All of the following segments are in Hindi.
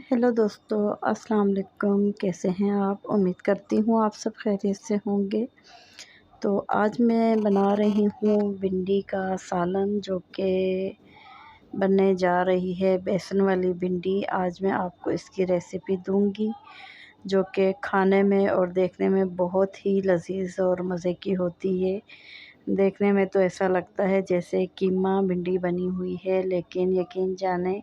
हेलो दोस्तों, अस्सलाम वालेकुम। कैसे हैं आप? उम्मीद करती हूँ आप सब खैरियत से होंगे। तो आज मैं बना रही हूँ भिंडी का सालन, जो कि बनने जा रही है बेसन वाली भिंडी। आज मैं आपको इसकी रेसिपी दूँगी, जो कि खाने में और देखने में बहुत ही लज़ीज़ और मज़े की होती है। देखने में तो ऐसा लगता है जैसे कीमा भिंडी बनी हुई है, लेकिन यकीन जानें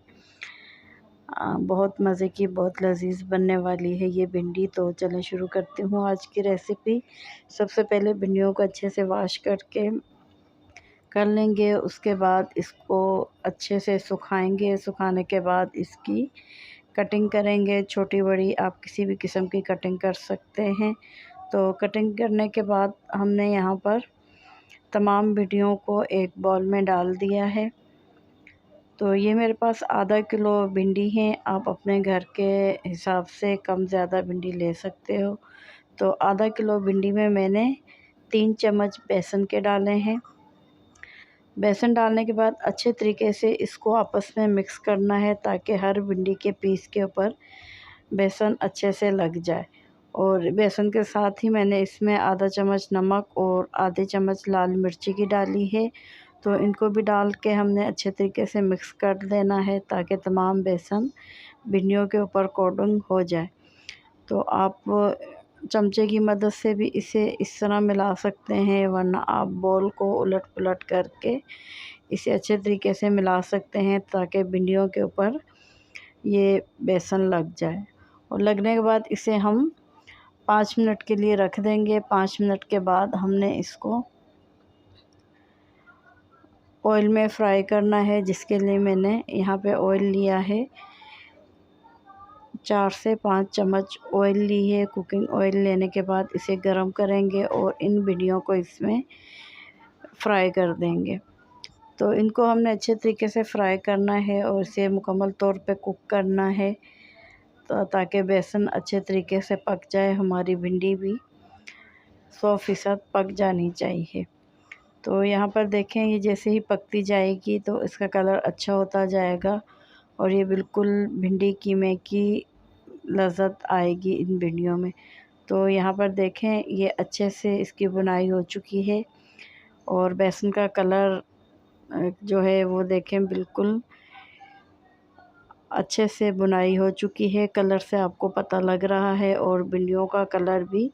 बहुत मज़े की, बहुत लज़ीज़ बनने वाली है ये भिंडी। तो चलें शुरू करती हूँ आज की रेसिपी। सबसे पहले भिंडियों को अच्छे से वॉश करके कर लेंगे। उसके बाद इसको अच्छे से सुखाएंगे। सुखाने के बाद इसकी कटिंग करेंगे। छोटी बड़ी आप किसी भी किस्म की कटिंग कर सकते हैं। तो कटिंग करने के बाद हमने यहाँ पर तमाम भिंडियों को एक बाउल में डाल दिया है। तो ये मेरे पास आधा किलो भिंडी है। आप अपने घर के हिसाब से कम ज़्यादा भिंडी ले सकते हो। तो आधा किलो भिंडी में मैंने 3 चम्मच बेसन के डाले हैं। बेसन डालने के बाद अच्छे तरीके से इसको आपस में मिक्स करना है, ताकि हर भिंडी के पीस के ऊपर बेसन अच्छे से लग जाए। और बेसन के साथ ही मैंने इसमें आधा चम्मच नमक और आधे चम्मच लाल मिर्ची की डाली है। तो इनको भी डाल के हमने अच्छे तरीके से मिक्स कर देना है, ताकि तमाम बेसन भिंडियों के ऊपर कोटिंग हो जाए। तो आप चमचे की मदद से भी इसे इस तरह मिला सकते हैं, वरना आप बॉल को उलट पुलट करके इसे अच्छे तरीके से मिला सकते हैं, ताकि भिंडियों के ऊपर ये बेसन लग जाए। और लगने के बाद इसे हम 5 मिनट के लिए रख देंगे। 5 मिनट के बाद हमने इसको ऑयल में फ्राई करना है, जिसके लिए मैंने यहाँ पे ऑयल लिया है। 4 से 5 चम्मच ऑयल ली है। कुकिंग ऑयल लेने के बाद इसे गरम करेंगे और इन भिंडियों को इसमें फ्राई कर देंगे। तो इनको हमने अच्छे तरीके से फ्राई करना है और इसे मुकम्मल तौर पे कुक करना है, तो ताकि बेसन अच्छे तरीके से पक जाए। हमारी भिंडी भी 100% पक जानी चाहिए। तो यहाँ पर देखें, ये जैसे ही पकती जाएगी तो इसका कलर अच्छा होता जाएगा और ये बिल्कुल भिंडी कीमे की लज़्ज़त आएगी इन भिंडियों में। तो यहाँ पर देखें, ये अच्छे से इसकी बुनाई हो चुकी है और बेसन का कलर जो है वो देखें बिल्कुल अच्छे से बुनाई हो चुकी है। कलर से आपको पता लग रहा है, और भिंडियों का कलर भी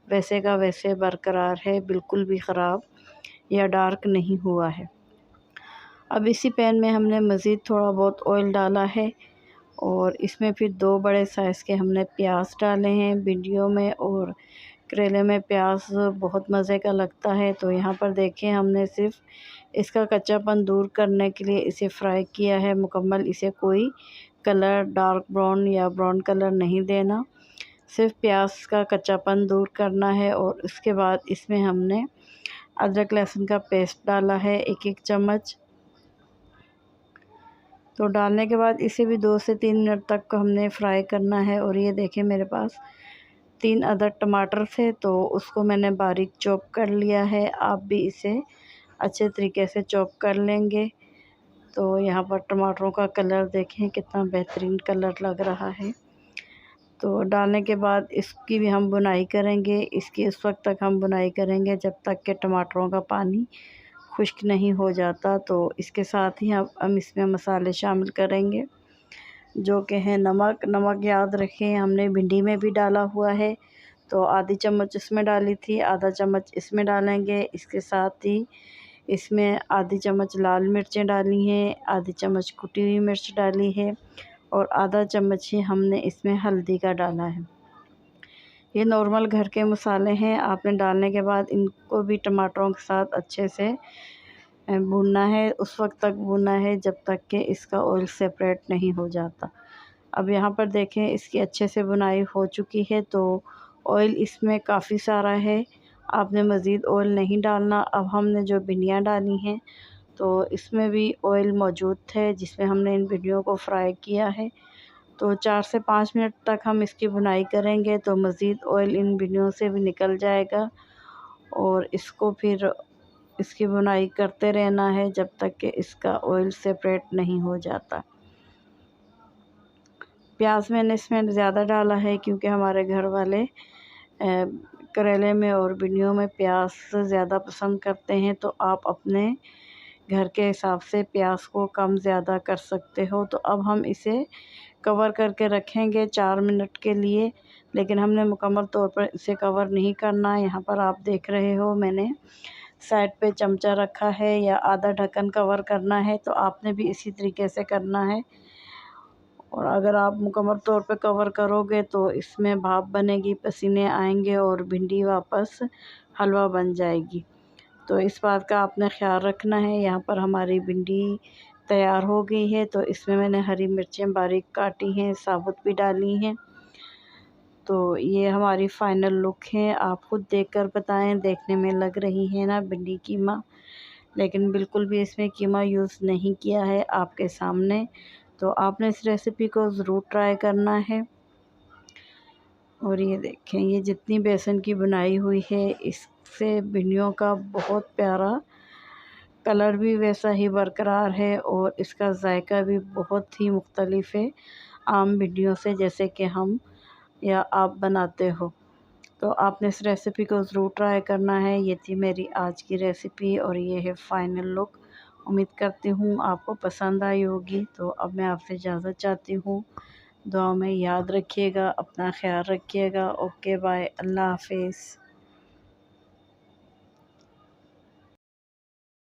वैसे का वैसे बरकरार है, बिल्कुल भी ख़राब या डार्क नहीं हुआ है। अब इसी पैन में हमने मज़ीद थोड़ा बहुत ऑयल डाला है और इसमें फिर 2 बड़े साइज़ के हमने प्याज डाले हैं। भिंडियों में और करेले में प्याज बहुत मज़े का लगता है। तो यहाँ पर देखें, हमने सिर्फ इसका कच्चापन दूर करने के लिए इसे फ्राई किया है मुकम्मल। इसे कोई कलर डार्क ब्राउन या ब्राउन कलर नहीं देना, सिर्फ प्याज का कच्चापन दूर करना है। और उसके बाद इसमें हमने अदरक लहसुन का पेस्ट डाला है 1-1 चम्मच। तो डालने के बाद इसे भी 2 से 3 मिनट तक हमने फ्राई करना है। और ये देखें, मेरे पास 3 अदर टमाटर थे, तो उसको मैंने बारीक चॉप कर लिया है। आप भी इसे अच्छे तरीके से चॉप कर लेंगे। तो यहाँ पर टमाटरों का कलर देखें कितना बेहतरीन कलर लग रहा है। तो डालने के बाद इसकी भी हम बुनाई करेंगे। इसकी उस वक्त तक हम बुनाई करेंगे जब तक कि टमाटरों का पानी खुश्क नहीं हो जाता। तो इसके साथ ही हम इसमें मसाले शामिल करेंगे, जो कि हैं नमक। नमक याद रखें, हमने भिंडी में भी डाला हुआ है, तो आधी चम्मच इसमें डाली थी, आधा चम्मच इसमें डालेंगे। इसके साथ ही इसमें आधी चम्मच लाल मिर्चें डाली हैं, आधी चम्मच कुटी हुई मिर्च डाली है और आधा चम्मच ही हमने इसमें हल्दी का डाला है। ये नॉर्मल घर के मसाले हैं। आपने डालने के बाद इनको भी टमाटरों के साथ अच्छे से भूनना है। उस वक्त तक भूनना है जब तक कि इसका ऑयल सेपरेट नहीं हो जाता। अब यहाँ पर देखें, इसकी अच्छे से बुनाई हो चुकी है। तो ऑयल इसमें काफ़ी सारा है, आपने मज़ीद ऑयल नहीं डालना। अब हमने जो भिंडियाँ डाली हैं, तो इसमें भी ऑयल मौजूद है, जिसमें हमने इन भिंडियों को फ्राई किया है। तो 4 से 5 मिनट तक हम इसकी बुनाई करेंगे, तो मज़ीद ऑयल इन भिंडियों से भी निकल जाएगा और इसको फिर इसकी बुनाई करते रहना है जब तक कि इसका ऑयल सेपरेट नहीं हो जाता। प्याज मैंने इसमें ज़्यादा डाला है क्योंकि हमारे घर वाले करेले में और भिंडियों में प्याज ज़्यादा पसंद करते हैं। तो आप अपने घर के हिसाब से प्याज को कम ज़्यादा कर सकते हो। तो अब हम इसे कवर करके रखेंगे 4 मिनट के लिए, लेकिन हमने मुकम्मल तौर पर इसे कवर नहीं करना है। यहाँ पर आप देख रहे हो मैंने साइड पे चमचा रखा है या आधा ढक्कन कवर करना है, तो आपने भी इसी तरीके से करना है। और अगर आप मुकम्मल तौर पे कवर करोगे तो इसमें भाप बनेगी, पसीने आएंगे और भिंडी वापस हलवा बन जाएगी। तो इस बात का आपने ख्याल रखना है। यहाँ पर हमारी भिंडी तैयार हो गई है, तो इसमें मैंने हरी मिर्चें बारीक काटी हैं, साबुत भी डाली हैं। तो ये हमारी फ़ाइनल लुक है। आप खुद देखकर बताएं, देखने में लग रही है ना भिंडी कीमा, लेकिन बिल्कुल भी इसमें कीमा यूज़ नहीं किया है आपके सामने। तो आपने इस रेसिपी को ज़रूर ट्राई करना है। और ये देखें, ये जितनी बेसन की बनाई हुई है इससे भिंडियों का बहुत प्यारा कलर भी वैसा ही बरकरार है और इसका जायका भी बहुत ही मुख्तलिफ है आम भिंडियों से, जैसे कि हम या आप बनाते हो। तो आपने इस रेसिपी को ज़रूर ट्राई करना है। ये थी मेरी आज की रेसिपी और ये है फ़ाइनल लुक। उम्मीद करती हूँ आपको पसंद आई होगी। तो अब मैं आपसे इजाज़त चाहती हूँ। दुआ में याद रखिएगा, अपना ख्याल रखिएगा। ओके बाय, अल्लाह हाफिज़।